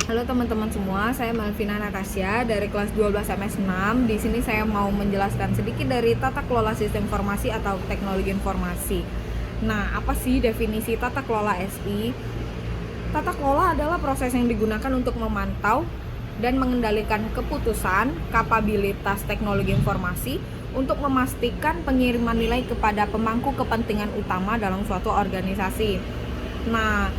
Halo teman-teman semua, saya Malvina Natasha dari kelas 12 MS6. Di sini saya mau menjelaskan sedikit dari tata kelola sistem informasi atau teknologi informasi. Nah, apa sih definisi tata kelola SI? Tata kelola adalah proses yang digunakan untuk memantau dan mengendalikan keputusan, kapabilitas teknologi informasi untuk memastikan pengiriman nilai kepada pemangku kepentingan utama dalam suatu organisasi. Nah,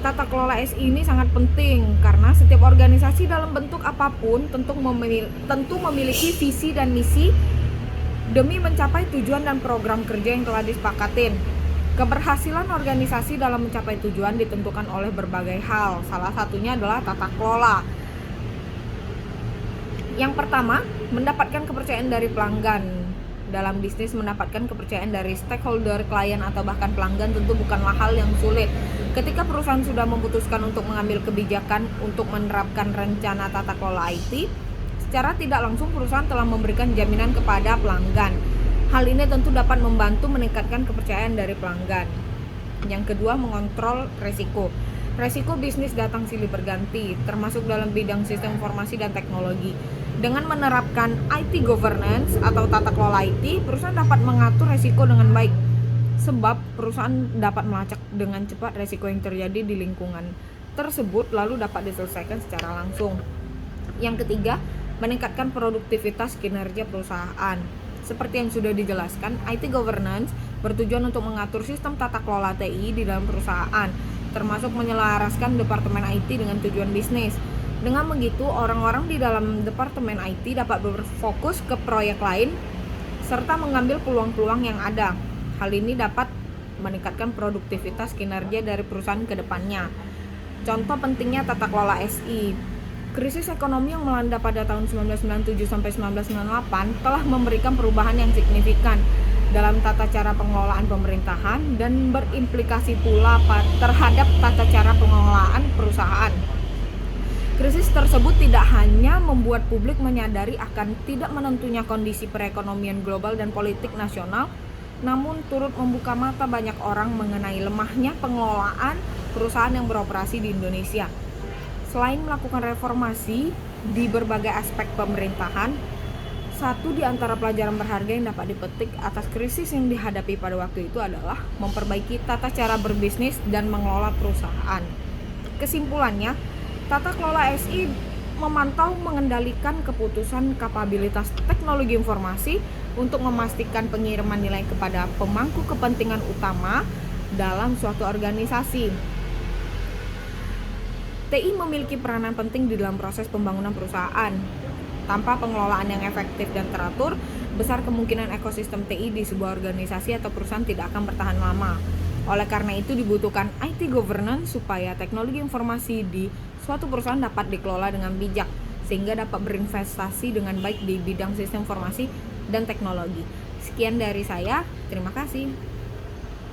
tata kelola SI ini sangat penting karena setiap organisasi dalam bentuk apapun tentu memiliki visi dan misi demi mencapai tujuan dan program kerja yang telah disepakatin. Keberhasilan organisasi dalam mencapai tujuan ditentukan oleh berbagai hal. Salah satunya adalah tata kelola. Yang pertama, mendapatkan kepercayaan dari pelanggan. Dalam bisnis, mendapatkan kepercayaan dari stakeholder, klien, atau bahkan pelanggan tentu bukanlah hal yang sulit. Ketika perusahaan sudah memutuskan untuk mengambil kebijakan untuk menerapkan rencana tata kelola IT, secara tidak langsung perusahaan telah memberikan jaminan kepada pelanggan. Hal ini tentu dapat membantu meningkatkan kepercayaan dari pelanggan. Yang kedua, mengontrol resiko. Resiko bisnis datang silih berganti, termasuk dalam bidang sistem informasi dan teknologi. Dengan menerapkan IT governance atau tata kelola IT, perusahaan dapat mengatur resiko dengan baik. Sebab perusahaan dapat melacak dengan cepat resiko yang terjadi di lingkungan tersebut lalu dapat diselesaikan secara langsung. Yang ketiga, meningkatkan produktivitas kinerja perusahaan. Seperti yang sudah dijelaskan, IT governance bertujuan untuk mengatur sistem tata kelola TI di dalam perusahaan, termasuk menyelaraskan departemen IT dengan tujuan bisnis. Dengan begitu, orang-orang di dalam departemen IT dapat berfokus ke proyek lain serta mengambil peluang-peluang yang ada. Hal ini dapat meningkatkan produktivitas kinerja dari perusahaan ke depannya. Contoh pentingnya tata kelola SI. Krisis ekonomi yang melanda pada tahun 1997 sampai 1998 telah memberikan perubahan yang signifikan dalam tata cara pengelolaan pemerintahan dan berimplikasi pula terhadap tata cara pengelolaan perusahaan. Krisis tersebut tidak hanya membuat publik menyadari akan tidak menentunya kondisi perekonomian global dan politik nasional, namun turut membuka mata banyak orang mengenai lemahnya pengelolaan perusahaan yang beroperasi di Indonesia. Selain melakukan reformasi di berbagai aspek pemerintahan, satu di antara pelajaran berharga yang dapat dipetik atas krisis yang dihadapi pada waktu itu adalah memperbaiki tata cara berbisnis dan mengelola perusahaan. Kesimpulannya, tata kelola SI memantau mengendalikan keputusan kapabilitas teknologi informasi untuk memastikan pengiriman nilai kepada pemangku kepentingan utama dalam suatu organisasi. TI memiliki peranan penting di dalam proses pembangunan perusahaan. Tanpa pengelolaan yang efektif dan teratur, besar kemungkinan ekosistem TI di sebuah organisasi atau perusahaan tidak akan bertahan lama. Oleh karena itu dibutuhkan IT governance supaya teknologi informasi di suatu perusahaan dapat dikelola dengan bijak, sehingga dapat berinvestasi dengan baik di bidang sistem informasi dan teknologi. Sekian dari saya, terima kasih.